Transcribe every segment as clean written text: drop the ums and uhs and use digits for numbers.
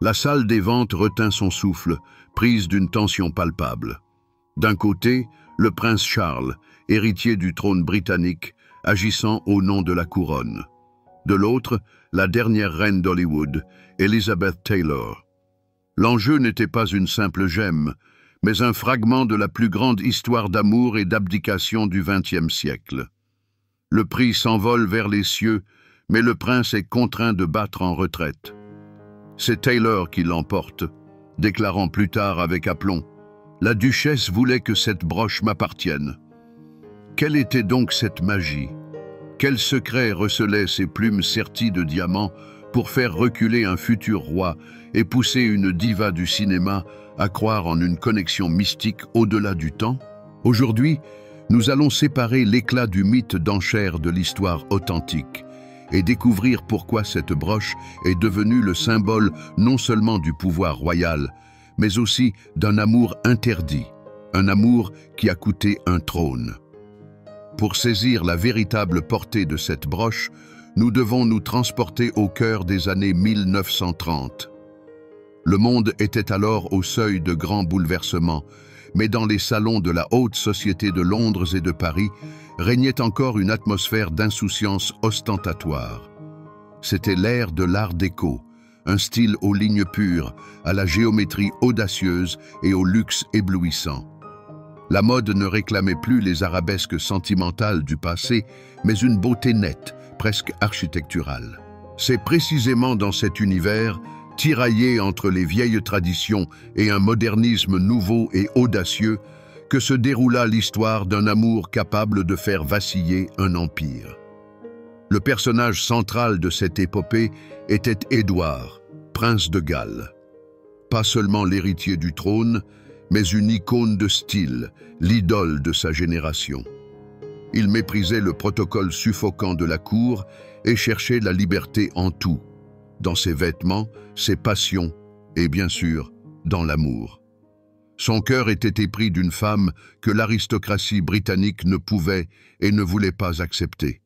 La salle des ventes retint son souffle, prise d'une tension palpable. D'un côté, le prince Charles, héritier du trône britannique, agissant au nom de la couronne. De l'autre, la dernière reine d'Hollywood, Elizabeth Taylor. L'enjeu n'était pas une simple gemme, mais un fragment de la plus grande histoire d'amour et d'abdication du XXe siècle. Le prix s'envole vers les cieux, mais le prince est contraint de battre en retraite. C'est Taylor qui l'emporte, déclarant plus tard avec aplomb « La duchesse voulait que cette broche m'appartienne ». Quelle était donc cette magie? Quel secret recelait ces plumes serties de diamants pour faire reculer un futur roi et pousser une diva du cinéma à croire en une connexion mystique au-delà du temps? Aujourd'hui, nous allons séparer l'éclat du mythe d'enchère de l'histoire authentique et découvrir pourquoi cette broche est devenue le symbole non seulement du pouvoir royal, mais aussi d'un amour interdit, un amour qui a coûté un trône. Pour saisir la véritable portée de cette broche, nous devons nous transporter au cœur des années 1930. Le monde était alors au seuil de grands bouleversements, mais dans les salons de la haute société de Londres et de Paris régnait encore une atmosphère d'insouciance ostentatoire. C'était l'ère de l'art déco, un style aux lignes pures, à la géométrie audacieuse et au luxe éblouissant. La mode ne réclamait plus les arabesques sentimentales du passé, mais une beauté nette, presque architecturale. C'est précisément dans cet univers, tiraillé entre les vieilles traditions et un modernisme nouveau et audacieux, que se déroula l'histoire d'un amour capable de faire vaciller un empire. Le personnage central de cette épopée était Édouard, prince de Galles. Pas seulement l'héritier du trône, mais une icône de style, l'idole de sa génération. Il méprisait le protocole suffocant de la cour et cherchait la liberté en tout, dans ses vêtements, ses passions et bien sûr, dans l'amour. Son cœur était épris d'une femme que l'aristocratie britannique ne pouvait et ne voulait pas accepter.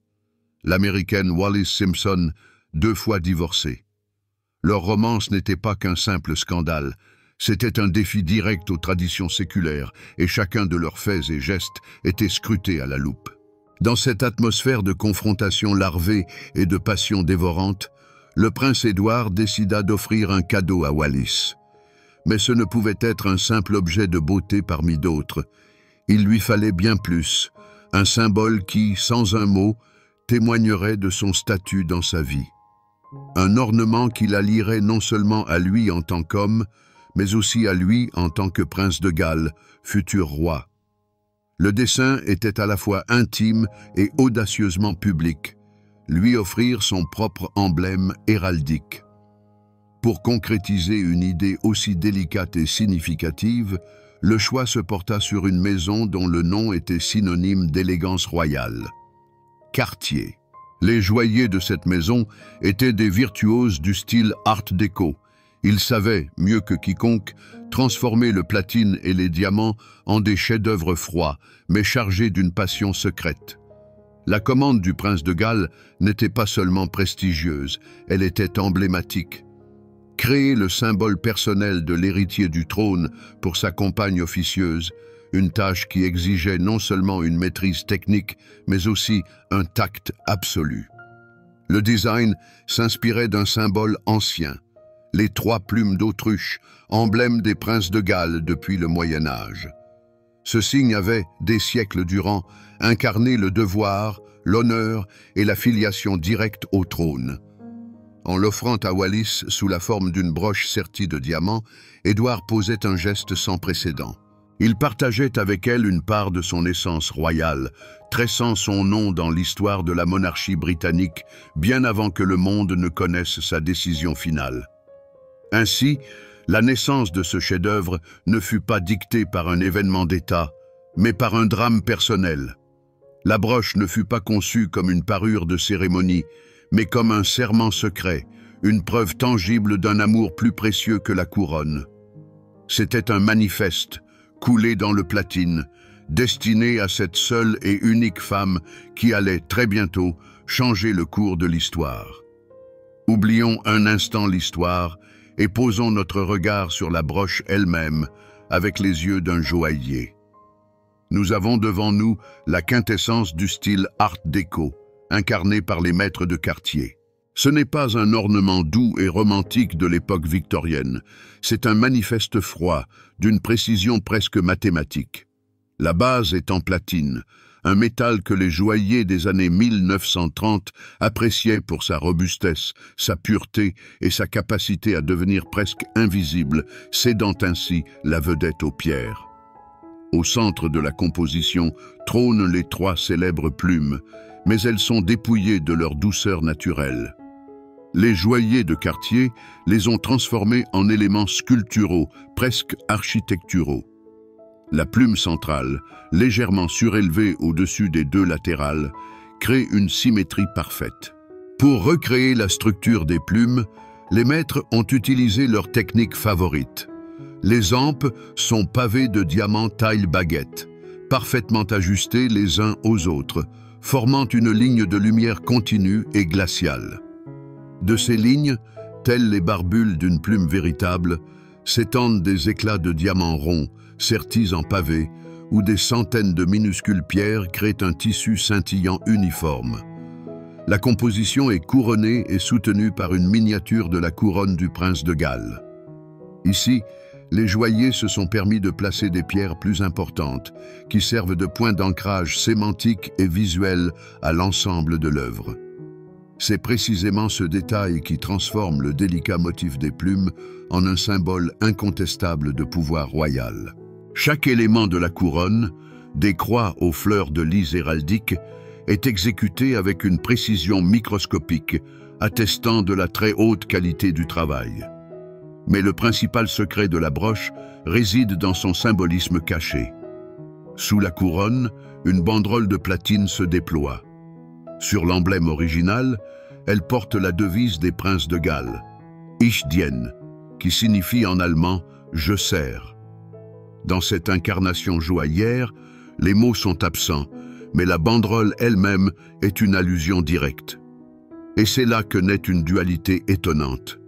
L'américaine Wallis Simpson, 2 fois divorcée. Leur romance n'était pas qu'un simple scandale, c'était un défi direct aux traditions séculaires et chacun de leurs faits et gestes était scruté à la loupe. Dans cette atmosphère de confrontation larvée et de passion dévorante, le prince Édouard décida d'offrir un cadeau à Wallis. Mais ce ne pouvait être un simple objet de beauté parmi d'autres. Il lui fallait bien plus, un symbole qui, sans un mot, témoignerait de son statut dans sa vie. Un ornement qui la lierait non seulement à lui en tant qu'homme, mais aussi à lui en tant que prince de Galles, futur roi. Le dessein était à la fois intime et audacieusement public, lui offrir son propre emblème héraldique. Pour concrétiser une idée aussi délicate et significative, le choix se porta sur une maison dont le nom était synonyme d'élégance royale. Cartier. Les joailliers de cette maison étaient des virtuoses du style Art déco. Ils savaient, mieux que quiconque, transformer le platine et les diamants en des chefs-d'œuvre froids, mais chargés d'une passion secrète. La commande du prince de Galles n'était pas seulement prestigieuse, elle était emblématique. Créer le symbole personnel de l'héritier du trône pour sa compagne officieuse, une tâche qui exigeait non seulement une maîtrise technique, mais aussi un tact absolu. Le design s'inspirait d'un symbole ancien, les 3 plumes d'autruche, emblème des princes de Galles depuis le Moyen Âge. Ce signe avait, des siècles durant, incarné le devoir, l'honneur et la filiation directe au trône. En l'offrant à Wallis sous la forme d'une broche sertie de diamants, Édouard posait un geste sans précédent. Il partageait avec elle une part de son essence royale, tressant son nom dans l'histoire de la monarchie britannique bien avant que le monde ne connaisse sa décision finale. Ainsi, la naissance de ce chef-d'œuvre ne fut pas dictée par un événement d'État, mais par un drame personnel. La broche ne fut pas conçue comme une parure de cérémonie, mais comme un serment secret, une preuve tangible d'un amour plus précieux que la couronne. C'était un manifeste, coulé dans le platine, destiné à cette seule et unique femme qui allait très bientôt changer le cours de l'histoire. Oublions un instant l'histoire et posons notre regard sur la broche elle-même avec les yeux d'un joaillier. Nous avons devant nous la quintessence du style Art déco, incarné par les maîtres de quartier. Ce n'est pas un ornement doux et romantique de l'époque victorienne, c'est un manifeste froid, d'une précision presque mathématique. La base est en platine, un métal que les joailliers des années 1930 appréciaient pour sa robustesse, sa pureté et sa capacité à devenir presque invisible, cédant ainsi la vedette aux pierres. Au centre de la composition trônent les 3 célèbres plumes, mais elles sont dépouillées de leur douceur naturelle. Les joailliers de quartier les ont transformées en éléments sculpturaux, presque architecturaux. La plume centrale, légèrement surélevée au-dessus des 2 latérales, crée une symétrie parfaite. Pour recréer la structure des plumes, les maîtres ont utilisé leur technique favorite. Les ampes sont pavées de diamants taille baguette, parfaitement ajustés les uns aux autres, formant une ligne de lumière continue et glaciale. De ces lignes, telles les barbules d'une plume véritable, s'étendent des éclats de diamants ronds, sertis en pavés, où des centaines de minuscules pierres créent un tissu scintillant uniforme. La composition est couronnée et soutenue par une miniature de la couronne du prince de Galles. Ici, les joailliers se sont permis de placer des pierres plus importantes, qui servent de point d'ancrage sémantique et visuel à l'ensemble de l'œuvre. C'est précisément ce détail qui transforme le délicat motif des plumes en un symbole incontestable de pouvoir royal. Chaque élément de la couronne, des croix aux fleurs de lys héraldiques, est exécuté avec une précision microscopique, attestant de la très haute qualité du travail. Mais le principal secret de la broche réside dans son symbolisme caché. Sous la couronne, une banderole de platine se déploie. Sur l'emblème original, elle porte la devise des princes de Galles, Ich diene, qui signifie en allemand « je sers ». Dans cette incarnation joaillière, les mots sont absents, mais la banderole elle-même est une allusion directe. Et c'est là que naît une dualité étonnante.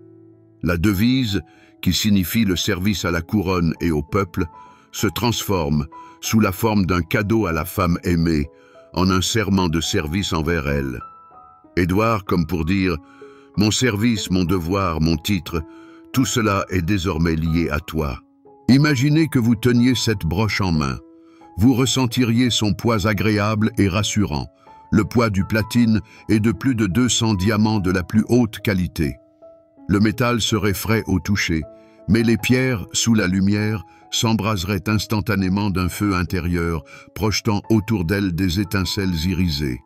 La devise, qui signifie le service à la couronne et au peuple, se transforme, sous la forme d'un cadeau à la femme aimée, en un serment de service envers elle. Édouard, comme pour dire « Mon service, mon devoir, mon titre, tout cela est désormais lié à toi ». Imaginez que vous teniez cette broche en main. Vous ressentiriez son poids agréable et rassurant, le poids du platine et de plus de 200 diamants de la plus haute qualité. Le métal serait frais au toucher, mais les pierres, sous la lumière, s'embraseraient instantanément d'un feu intérieur, projetant autour d'elles des étincelles irisées.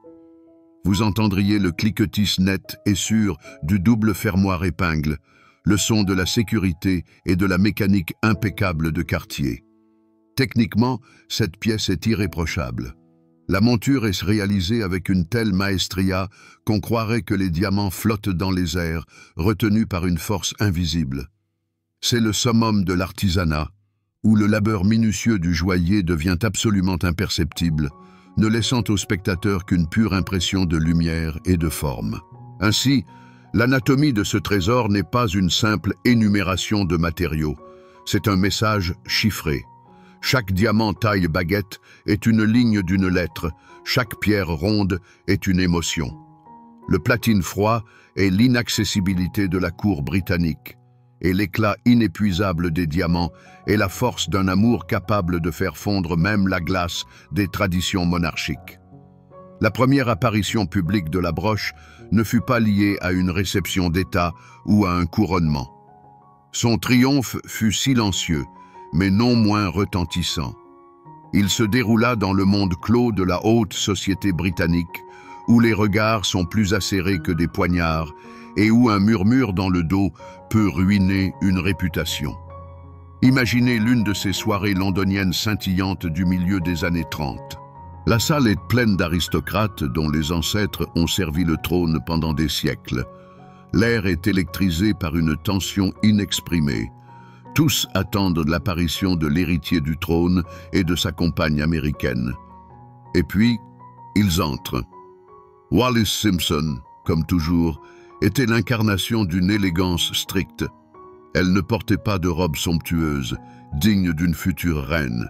Vous entendriez le cliquetis net et sûr du double fermoir épingle, le son de la sécurité et de la mécanique impeccable de Cartier. Techniquement, cette pièce est irréprochable. La monture est réalisée avec une telle maestria qu'on croirait que les diamants flottent dans les airs, retenus par une force invisible. C'est le summum de l'artisanat, où le labeur minutieux du joaillier devient absolument imperceptible, ne laissant au spectateur qu'une pure impression de lumière et de forme. Ainsi, l'anatomie de ce trésor n'est pas une simple énumération de matériaux, c'est un message chiffré. Chaque diamant taille baguette est une ligne d'une lettre, chaque pierre ronde est une émotion. Le platine froid est l'inaccessibilité de la cour britannique, et l'éclat inépuisable des diamants est la force d'un amour capable de faire fondre même la glace des traditions monarchiques. La première apparition publique de la broche ne fut pas liée à une réception d'État ou à un couronnement. Son triomphe fut silencieux, mais non moins retentissant. Il se déroula dans le monde clos de la haute société britannique, où les regards sont plus acérés que des poignards et où un murmure dans le dos peut ruiner une réputation. Imaginez l'une de ces soirées londoniennes scintillantes du milieu des années 30. La salle est pleine d'aristocrates dont les ancêtres ont servi le trône pendant des siècles. L'air est électrisé par une tension inexprimée. Tous attendent l'apparition de l'héritier du trône et de sa compagne américaine. Et puis, ils entrent. Wallis Simpson, comme toujours, était l'incarnation d'une élégance stricte. Elle ne portait pas de robe somptueuse, digne d'une future reine.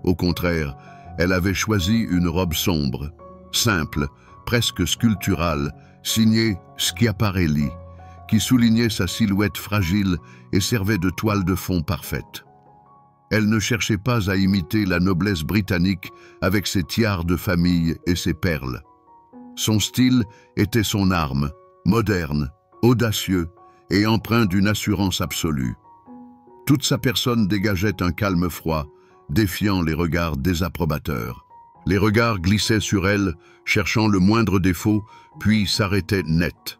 Au contraire, elle avait choisi une robe sombre, simple, presque sculpturale, signée Schiaparelli, qui soulignait sa silhouette fragile et servait de toile de fond parfaite. Elle ne cherchait pas à imiter la noblesse britannique avec ses tiares de famille et ses perles. Son style était son arme, moderne, audacieux et empreint d'une assurance absolue. Toute sa personne dégageait un calme froid, défiant les regards désapprobateurs. Les regards glissaient sur elle, cherchant le moindre défaut, puis s'arrêtaient net.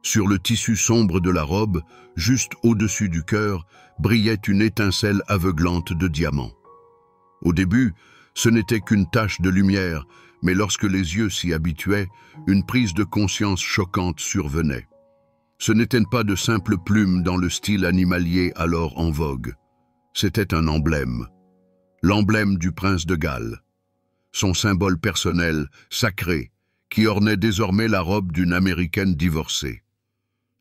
Sur le tissu sombre de la robe, juste au-dessus du cœur, brillait une étincelle aveuglante de diamants. Au début, ce n'était qu'une tache de lumière, mais lorsque les yeux s'y habituaient, une prise de conscience choquante survenait. Ce n'étaient pas de simples plumes dans le style animalier alors en vogue. C'était un emblème. L'emblème du prince de Galles. Son symbole personnel, sacré, qui ornait désormais la robe d'une Américaine divorcée.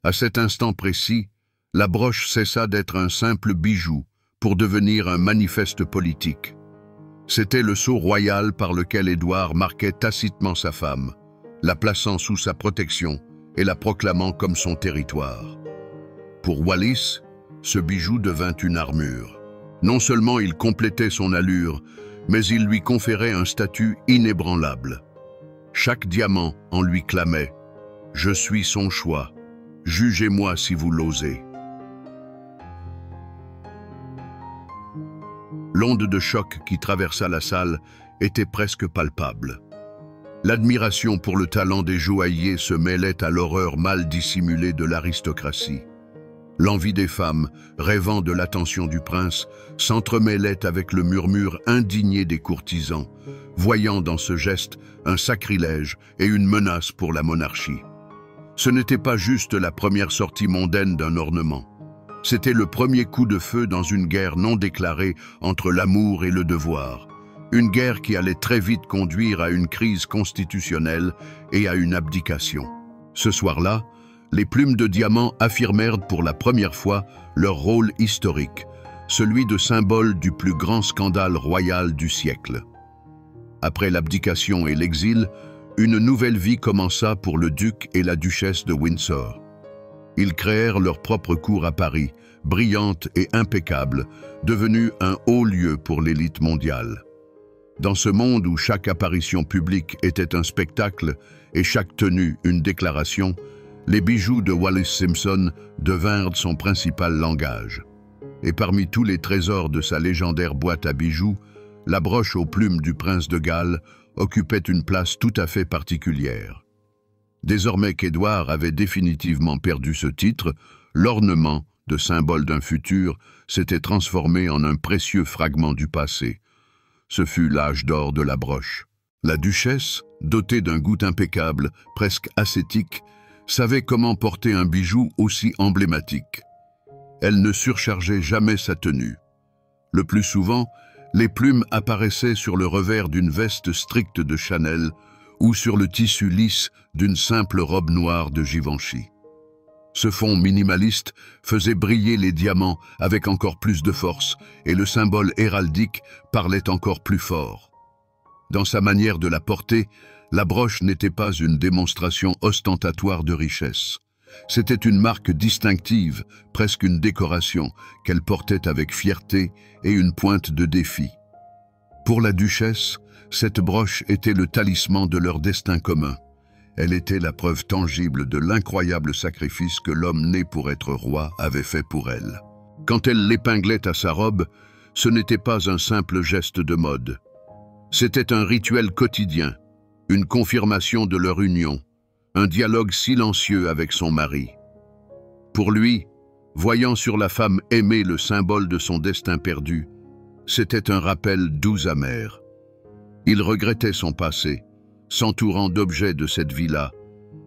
À cet instant précis, la broche cessa d'être un simple bijou pour devenir un manifeste politique. C'était le sceau royal par lequel Édouard marquait tacitement sa femme, la plaçant sous sa protection et la proclamant comme son territoire. Pour Wallis, ce bijou devint une armure. Non seulement il complétait son allure, mais il lui conférait un statut inébranlable. Chaque diamant en lui clamait « Je suis son choix, jugez-moi si vous l'osez ». L'onde de choc qui traversa la salle était presque palpable. L'admiration pour le talent des joailliers se mêlait à l'horreur mal dissimulée de l'aristocratie. L'envie des femmes, rêvant de l'attention du prince, s'entremêlait avec le murmure indigné des courtisans, voyant dans ce geste un sacrilège et une menace pour la monarchie. Ce n'était pas juste la première sortie mondaine d'un ornement. C'était le premier coup de feu dans une guerre non déclarée entre l'amour et le devoir. Une guerre qui allait très vite conduire à une crise constitutionnelle et à une abdication. Ce soir-là, les plumes de diamant affirmèrent pour la première fois leur rôle historique, celui de symbole du plus grand scandale royal du siècle. Après l'abdication et l'exil, une nouvelle vie commença pour le duc et la duchesse de Windsor. Ils créèrent leur propre cour à Paris, brillante et impeccable, devenue un haut lieu pour l'élite mondiale. Dans ce monde où chaque apparition publique était un spectacle et chaque tenue une déclaration, les bijoux de Wallis Simpson devinrent son principal langage. Et parmi tous les trésors de sa légendaire boîte à bijoux, la broche aux plumes du prince de Galles occupait une place tout à fait particulière. Désormais qu'Édouard avait définitivement perdu ce titre, l'ornement, de symbole d'un futur, s'était transformé en un précieux fragment du passé. Ce fut l'âge d'or de la broche. La duchesse, dotée d'un goût impeccable, presque ascétique, savait comment porter un bijou aussi emblématique. Elle ne surchargeait jamais sa tenue. Le plus souvent, les plumes apparaissaient sur le revers d'une veste stricte de Chanel ou sur le tissu lisse d'une simple robe noire de Givenchy. Ce fond minimaliste faisait briller les diamants avec encore plus de force et le symbole héraldique parlait encore plus fort. Dans sa manière de la porter, la broche n'était pas une démonstration ostentatoire de richesse. C'était une marque distinctive, presque une décoration, qu'elle portait avec fierté et une pointe de défi. Pour la duchesse, cette broche était le talisman de leur destin commun. Elle était la preuve tangible de l'incroyable sacrifice que l'homme né pour être roi avait fait pour elle. Quand elle l'épinglait à sa robe, ce n'était pas un simple geste de mode. C'était un rituel quotidien, une confirmation de leur union, un dialogue silencieux avec son mari. Pour lui, voyant sur la femme aimée le symbole de son destin perdu, c'était un rappel doux amer. Il regrettait son passé, s'entourant d'objets de cette vie-là,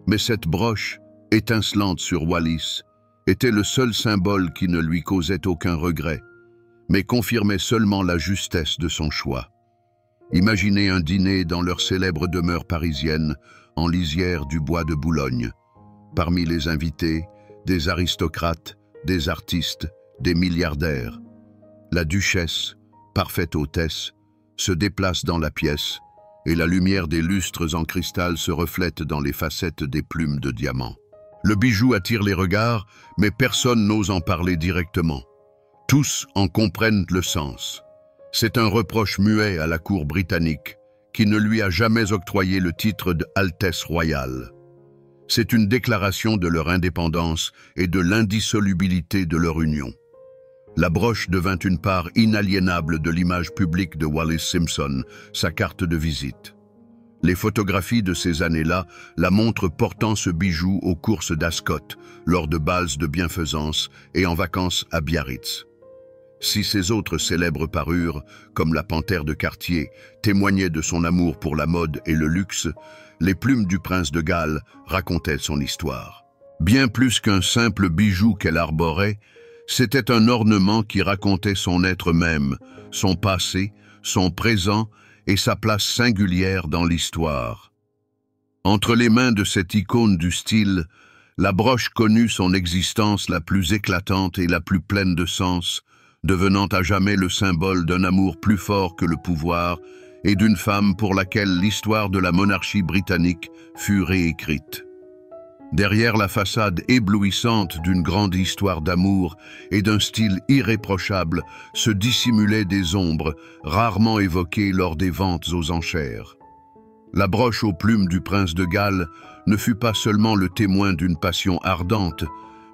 mais cette broche, étincelante sur Wallis, était le seul symbole qui ne lui causait aucun regret, mais confirmait seulement la justesse de son choix. Imaginez un dîner dans leur célèbre demeure parisienne, en lisière du bois de Boulogne. Parmi les invités, des aristocrates, des artistes, des milliardaires. La duchesse, parfaite hôtesse, se déplace dans la pièce et la lumière des lustres en cristal se reflète dans les facettes des plumes de diamant. Le bijou attire les regards, mais personne n'ose en parler directement. Tous en comprennent le sens. C'est un reproche muet à la cour britannique, qui ne lui a jamais octroyé le titre d'Altesse royale. C'est une déclaration de leur indépendance et de l'indissolubilité de leur union. La broche devint une part inaliénable de l'image publique de Wallis Simpson, sa carte de visite. Les photographies de ces années-là la montrent portant ce bijou aux courses d'Ascot, lors de bals de bienfaisance et en vacances à Biarritz. Si ses autres célèbres parures, comme la panthère de Cartier, témoignaient de son amour pour la mode et le luxe, les plumes du prince de Galles racontaient son histoire. Bien plus qu'un simple bijou qu'elle arborait, c'était un ornement qui racontait son être même, son passé, son présent et sa place singulière dans l'histoire. Entre les mains de cette icône du style, la broche connut son existence la plus éclatante et la plus pleine de sens, devenant à jamais le symbole d'un amour plus fort que le pouvoir et d'une femme pour laquelle l'histoire de la monarchie britannique fut réécrite. Derrière la façade éblouissante d'une grande histoire d'amour et d'un style irréprochable se dissimulaient des ombres, rarement évoquées lors des ventes aux enchères. La broche aux plumes du prince de Galles ne fut pas seulement le témoin d'une passion ardente,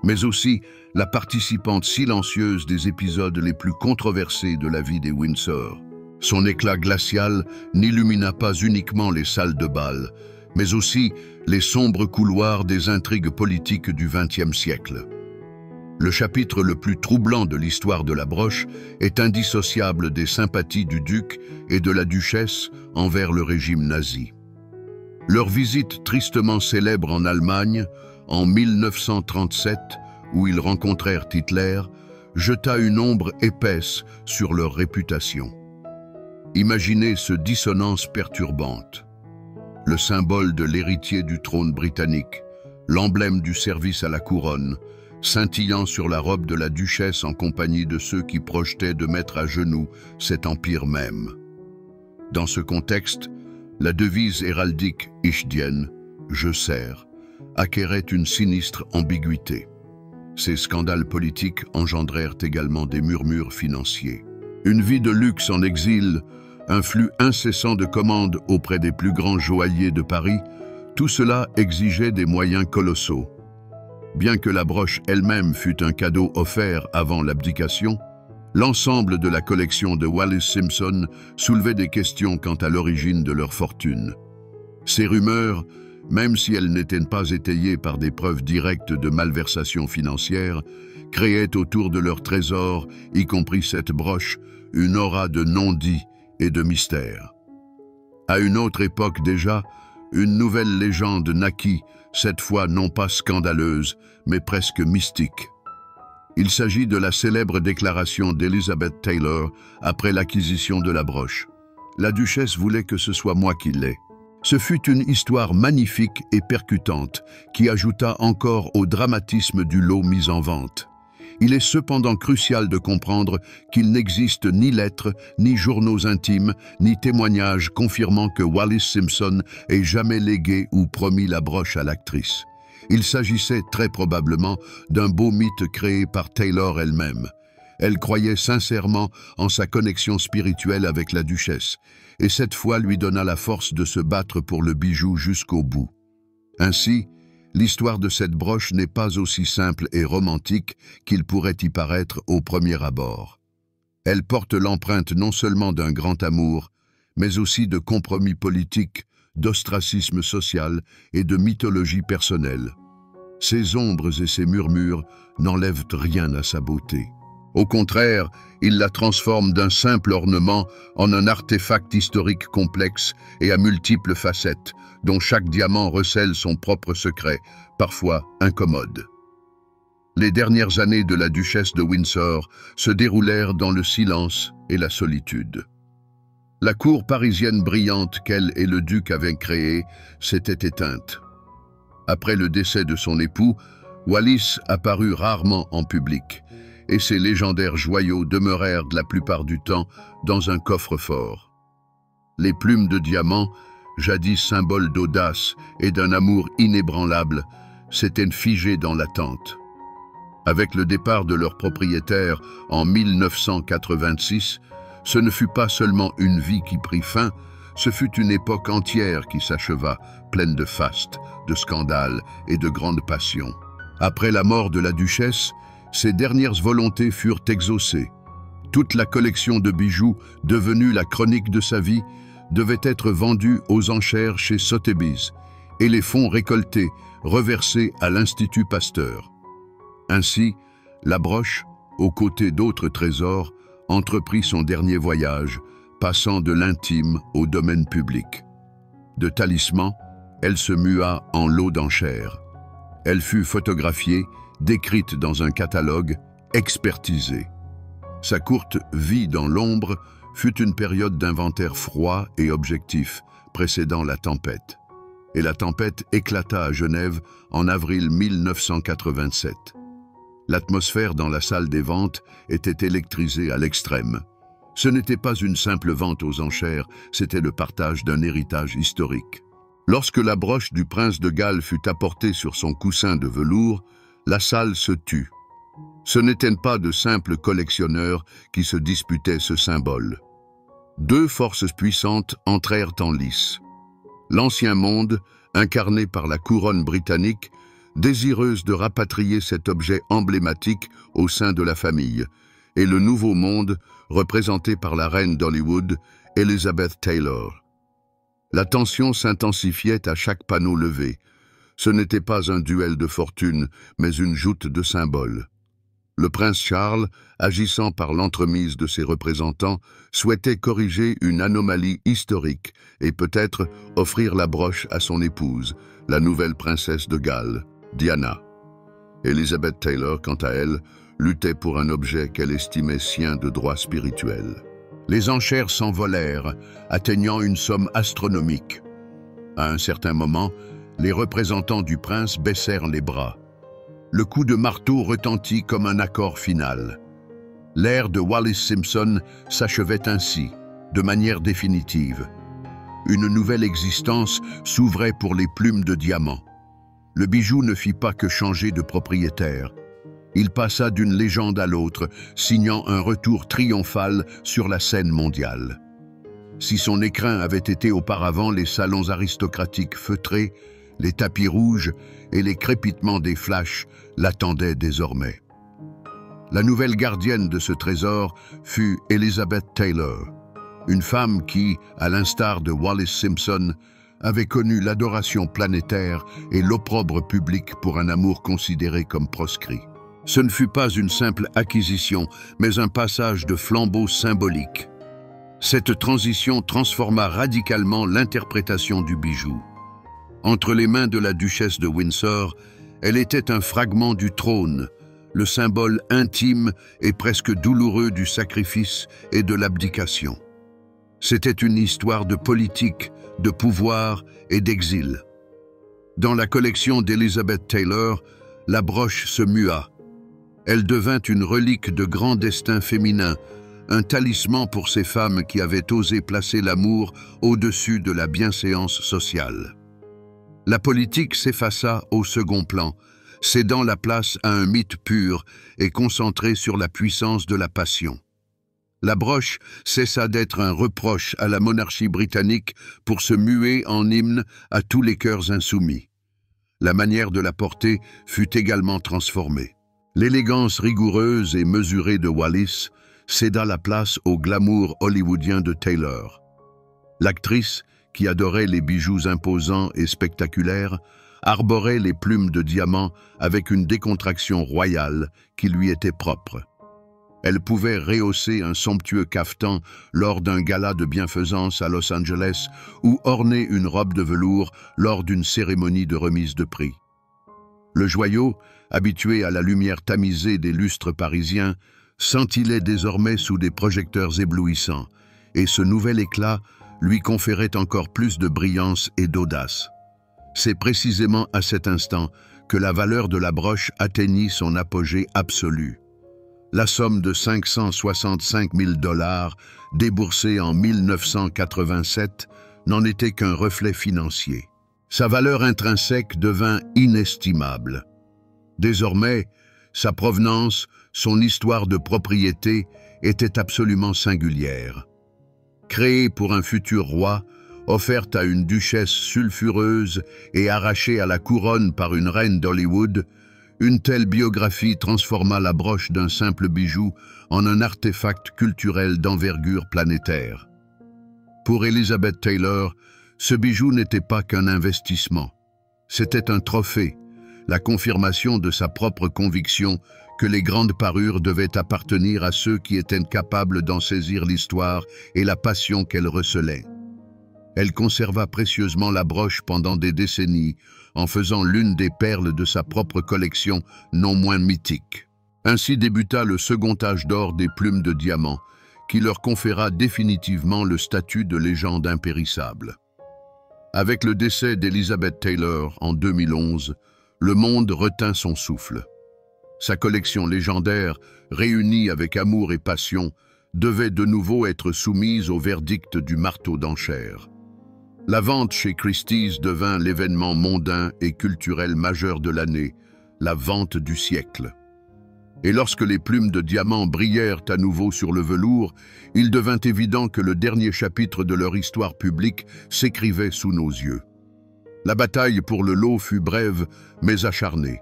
mais aussi la participante silencieuse des épisodes les plus controversés de la vie des Windsor. Son éclat glacial n'illumina pas uniquement les salles de bal, mais aussi les sombres couloirs des intrigues politiques du XXe siècle. Le chapitre le plus troublant de l'histoire de la broche est indissociable des sympathies du duc et de la duchesse envers le régime nazi. Leur visite tristement célèbre en Allemagne, en 1937, où ils rencontrèrent Hitler, jeta une ombre épaisse sur leur réputation. Imaginez ce dissonance perturbante. Le symbole de l'héritier du trône britannique, l'emblème du service à la couronne, scintillant sur la robe de la duchesse en compagnie de ceux qui projetaient de mettre à genoux cet empire même. Dans ce contexte, la devise héraldique ichdienne, « Je sers », acquérait une sinistre ambiguïté. Ces scandales politiques engendrèrent également des murmures financiers. Une vie de luxe en exil, un flux incessant de commandes auprès des plus grands joailliers de Paris, tout cela exigeait des moyens colossaux. Bien que la broche elle-même fût un cadeau offert avant l'abdication, l'ensemble de la collection de Wallis Simpson soulevait des questions quant à l'origine de leur fortune. Ces rumeurs, même si elles n'étaient pas étayées par des preuves directes de malversation financière, créaient autour de leur trésor, y compris cette broche, une aura de non-dit et de mystère. À une autre époque déjà, une nouvelle légende naquit, cette fois non pas scandaleuse, mais presque mystique. Il s'agit de la célèbre déclaration d'Elizabeth Taylor après l'acquisition de la broche. La duchesse voulait que ce soit moi qui l'ai. Ce fut une histoire magnifique et percutante qui ajouta encore au dramatisme du lot mis en vente. Il est cependant crucial de comprendre qu'il n'existe ni lettres, ni journaux intimes, ni témoignages confirmant que Wallis Simpson ait jamais légué ou promis la broche à l'actrice. Il s'agissait très probablement d'un beau mythe créé par Taylor elle-même. Elle croyait sincèrement en sa connexion spirituelle avec la duchesse, et cette foi lui donna la force de se battre pour le bijou jusqu'au bout. Ainsi, l'histoire de cette broche n'est pas aussi simple et romantique qu'il pourrait y paraître au premier abord. Elle porte l'empreinte non seulement d'un grand amour, mais aussi de compromis politiques, d'ostracisme social et de mythologie personnelle. Ces ombres et ces murmures n'enlèvent rien à sa beauté. Au contraire, il la transforme d'un simple ornement en un artefact historique complexe et à multiples facettes, dont chaque diamant recèle son propre secret, parfois incommode. Les dernières années de la duchesse de Windsor se déroulèrent dans le silence et la solitude. La cour parisienne brillante qu'elle et le duc avaient créée s'était éteinte. Après le décès de son époux, Wallis apparut rarement en public, et ses légendaires joyaux demeurèrent la plupart du temps dans un coffre-fort. Les plumes de diamant, jadis symbole d'audace et d'un amour inébranlable, s'étaient figées dans la tente. Avec le départ de leur propriétaire en 1986, ce ne fut pas seulement une vie qui prit fin, ce fut une époque entière qui s'acheva, pleine de fastes, de scandales et de grandes passions. Après la mort de la duchesse, ses dernières volontés furent exaucées. Toute la collection de bijoux, devenue la chronique de sa vie, devait être vendue aux enchères chez Sotheby's, et les fonds récoltés reversés à l'Institut Pasteur. Ainsi, la broche, aux côtés d'autres trésors, entreprit son dernier voyage, passant de l'intime au domaine public. De talisman, elle se mua en lot d'enchères. Elle fut photographiée, décrite dans un catalogue, expertisée. Sa courte vie dans l'ombre fut une période d'inventaire froid et objectif, précédant la tempête. Et la tempête éclata à Genève en avril 1987. L'atmosphère dans la salle des ventes était électrisée à l'extrême. Ce n'était pas une simple vente aux enchères, c'était le partage d'un héritage historique. Lorsque la broche du prince de Galles fut apportée sur son coussin de velours, la salle se tut. Ce n'étaient pas de simples collectionneurs qui se disputaient ce symbole. Deux forces puissantes entrèrent en lice. L'ancien monde, incarné par la couronne britannique, désireuse de rapatrier cet objet emblématique au sein de la famille, et le nouveau monde, représenté par la reine d'Hollywood, Elizabeth Taylor. La tension s'intensifiait à chaque panneau levé. Ce n'était pas un duel de fortune, mais une joute de symboles. Le prince Charles, agissant par l'entremise de ses représentants, souhaitait corriger une anomalie historique et peut-être offrir la broche à son épouse, la nouvelle princesse de Galles, Diana. Elizabeth Taylor, quant à elle, luttait pour un objet qu'elle estimait sien de droit spirituel. Les enchères s'envolèrent, atteignant une somme astronomique. À un certain moment, les représentants du prince baissèrent les bras. Le coup de marteau retentit comme un accord final. L'ère de Wallis Simpson s'achevait ainsi, de manière définitive. Une nouvelle existence s'ouvrait pour les plumes de diamant. Le bijou ne fit pas que changer de propriétaire. Il passa d'une légende à l'autre, signant un retour triomphal sur la scène mondiale. Si son écrin avait été auparavant les salons aristocratiques feutrés, les tapis rouges et les crépitements des flashs l'attendaient désormais. La nouvelle gardienne de ce trésor fut Elizabeth Taylor, une femme qui, à l'instar de Wallis Simpson, avait connu l'adoration planétaire et l'opprobre public pour un amour considéré comme proscrit. Ce ne fut pas une simple acquisition, mais un passage de flambeau symbolique. Cette transition transforma radicalement l'interprétation du bijou. Entre les mains de la duchesse de Windsor, elle était un fragment du trône, le symbole intime et presque douloureux du sacrifice et de l'abdication. C'était une histoire de politique, de pouvoir et d'exil. Dans la collection d'Elizabeth Taylor, la broche se mua. Elle devint une relique de grand destin féminin, un talisman pour ces femmes qui avaient osé placer l'amour au-dessus de la bienséance sociale. La politique s'effaça au second plan, cédant la place à un mythe pur et concentré sur la puissance de la passion. La broche cessa d'être un reproche à la monarchie britannique pour se muer en hymne à tous les cœurs insoumis. La manière de la porter fut également transformée. L'élégance rigoureuse et mesurée de Wallis céda la place au glamour hollywoodien de Taylor. L'actrice, qui adorait les bijoux imposants et spectaculaires, arborait les plumes de diamant avec une décontraction royale qui lui était propre. Elle pouvait rehausser un somptueux cafetan lors d'un gala de bienfaisance à Los Angeles ou orner une robe de velours lors d'une cérémonie de remise de prix. Le joyau, habitué à la lumière tamisée des lustres parisiens, scintillait désormais sous des projecteurs éblouissants, et ce nouvel éclat lui conférait encore plus de brillance et d'audace. C'est précisément à cet instant que la valeur de la broche atteignit son apogée absolu. La somme de 565 000 $ déboursée en 1987 n'en était qu'un reflet financier. Sa valeur intrinsèque devint inestimable. Désormais, sa provenance, son histoire de propriété était absolument singulière. Créée pour un futur roi, offerte à une duchesse sulfureuse et arrachée à la couronne par une reine d'Hollywood, une telle biographie transforma la broche d'un simple bijou en un artefact culturel d'envergure planétaire. Pour Elizabeth Taylor, ce bijou n'était pas qu'un investissement. C'était un trophée, la confirmation de sa propre conviction que les grandes parures devaient appartenir à ceux qui étaient capables d'en saisir l'histoire et la passion qu'elle recelait. Elle conserva précieusement la broche pendant des décennies, en faisant l'une des perles de sa propre collection, non moins mythique. Ainsi débuta le second âge d'or des plumes de diamant, qui leur conféra définitivement le statut de légende impérissable. Avec le décès d'Elizabeth Taylor en 2011, le monde retint son souffle. Sa collection légendaire, réunie avec amour et passion, devait de nouveau être soumise au verdict du marteau d'enchères. La vente chez Christie's devint l'événement mondain et culturel majeur de l'année, la vente du siècle. Et lorsque les plumes de diamant brillèrent à nouveau sur le velours, il devint évident que le dernier chapitre de leur histoire publique s'écrivait sous nos yeux. La bataille pour le lot fut brève, mais acharnée.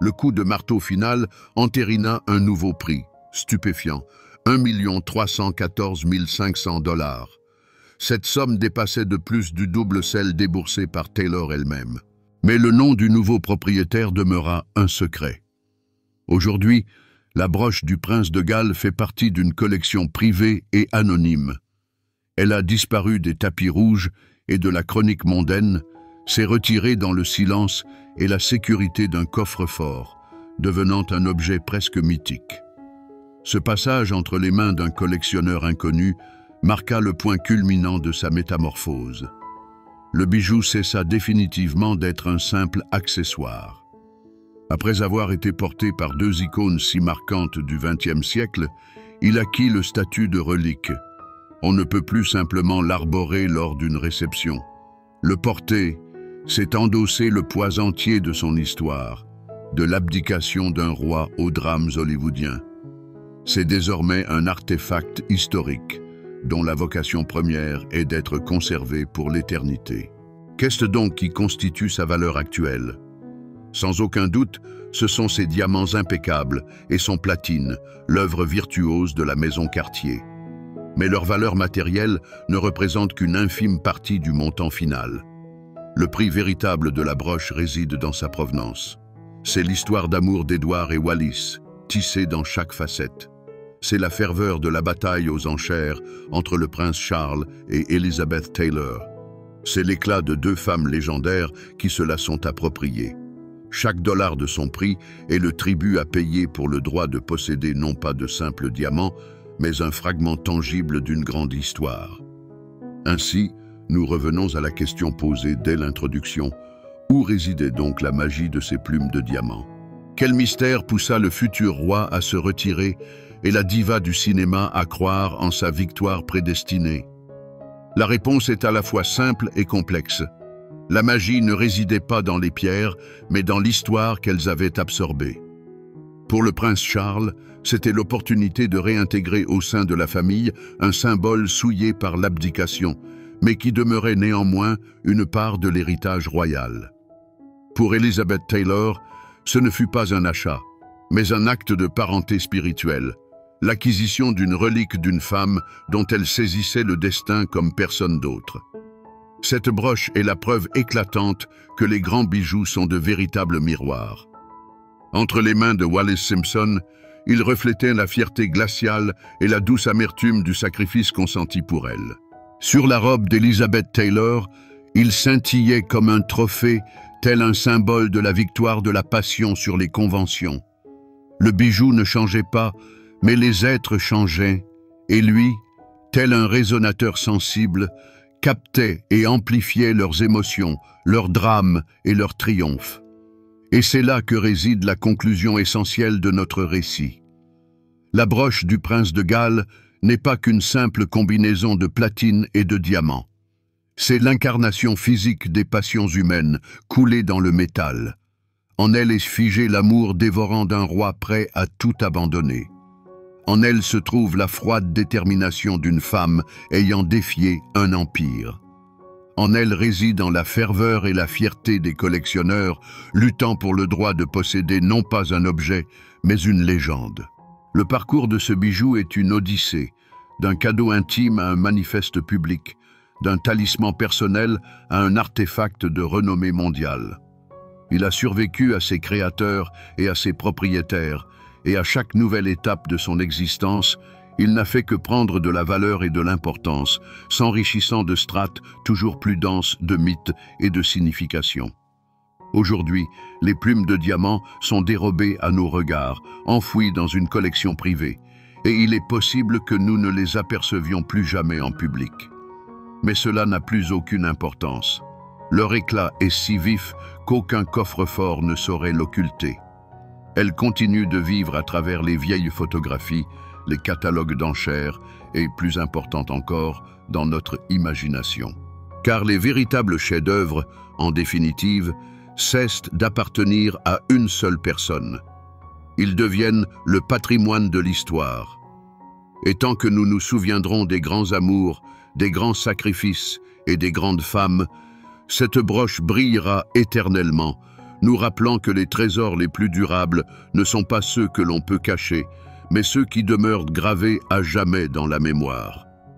Le coup de marteau final entérina un nouveau prix, stupéfiant, 1 314 500 $. Cette somme dépassait de plus du double celle déboursée par Taylor elle-même. Mais le nom du nouveau propriétaire demeura un secret. Aujourd'hui, la broche du prince de Galles fait partie d'une collection privée et anonyme. Elle a disparu des tapis rouges et de la chronique mondaine, s'est retirée dans le silence et la sécurité d'un coffre-fort, devenant un objet presque mythique. Ce passage entre les mains d'un collectionneur inconnu marqua le point culminant de sa métamorphose. Le bijou cessa définitivement d'être un simple accessoire. Après avoir été porté par deux icônes si marquantes du XXe siècle, il acquit le statut de relique. On ne peut plus simplement l'arborer lors d'une réception. Le porter, c'est endosser le poids entier de son histoire, de l'abdication d'un roi aux drames hollywoodiens. C'est désormais un artefact historique, dont la vocation première est d'être conservé pour l'éternité. Qu'est-ce donc qui constitue sa valeur actuelle? Sans aucun doute, ce sont ses diamants impeccables et son platine, l'œuvre virtuose de la maison Cartier. Mais leur valeur matérielle ne représente qu'une infime partie du montant final. Le prix véritable de la broche réside dans sa provenance. C'est l'histoire d'amour d'Édouard et Wallis, tissée dans chaque facette. C'est la ferveur de la bataille aux enchères entre le prince Charles et Elizabeth Taylor. C'est l'éclat de deux femmes légendaires qui se la sont appropriées. Chaque dollar de son prix est le tribut à payer pour le droit de posséder non pas de simples diamants, mais un fragment tangible d'une grande histoire. Ainsi, nous revenons à la question posée dès l'introduction. Où résidait donc la magie de ces plumes de diamant? Quel mystère poussa le futur roi à se retirer et la diva du cinéma à croire en sa victoire prédestinée? La réponse est à la fois simple et complexe. La magie ne résidait pas dans les pierres, mais dans l'histoire qu'elles avaient absorbée. Pour le prince Charles, c'était l'opportunité de réintégrer au sein de la famille un symbole souillé par l'abdication, mais qui demeurait néanmoins une part de l'héritage royal. Pour Elizabeth Taylor, ce ne fut pas un achat, mais un acte de parenté spirituelle, l'acquisition d'une relique d'une femme dont elle saisissait le destin comme personne d'autre. Cette broche est la preuve éclatante que les grands bijoux sont de véritables miroirs. Entre les mains de Wallis Simpson, il reflétait la fierté glaciale et la douce amertume du sacrifice consenti pour elle. Sur la robe d'Elizabeth Taylor, il scintillait comme un trophée, tel un symbole de la victoire de la passion sur les conventions. Le bijou ne changeait pas, mais les êtres changeaient, et lui, tel un résonateur sensible, captait et amplifiait leurs émotions, leurs drames et leurs triomphes. Et c'est là que réside la conclusion essentielle de notre récit. La broche du prince de Galles n'est pas qu'une simple combinaison de platine et de diamants. C'est l'incarnation physique des passions humaines coulées dans le métal. En elle est figé l'amour dévorant d'un roi prêt à tout abandonner. En elle se trouve la froide détermination d'une femme ayant défié un empire. En elle résident la ferveur et la fierté des collectionneurs luttant pour le droit de posséder non pas un objet, mais une légende. Le parcours de ce bijou est une odyssée, d'un cadeau intime à un manifeste public, d'un talisman personnel à un artefact de renommée mondiale. Il a survécu à ses créateurs et à ses propriétaires, et à chaque nouvelle étape de son existence, il n'a fait que prendre de la valeur et de l'importance, s'enrichissant de strates toujours plus denses de mythes et de significations. Aujourd'hui, les plumes de diamants sont dérobées à nos regards, enfouies dans une collection privée, et il est possible que nous ne les apercevions plus jamais en public. Mais cela n'a plus aucune importance. Leur éclat est si vif qu'aucun coffre-fort ne saurait l'occulter. Elles continuent de vivre à travers les vieilles photographies, les catalogues d'enchères et, plus important encore, dans notre imagination. Car les véritables chefs-d'œuvre, en définitive, cessent d'appartenir à une seule personne. Ils deviennent le patrimoine de l'histoire. Et tant que nous nous souviendrons des grands amours, des grands sacrifices et des grandes femmes, cette broche brillera éternellement, nous rappelant que les trésors les plus durables ne sont pas ceux que l'on peut cacher, mais ceux qui demeurent gravés à jamais dans la mémoire.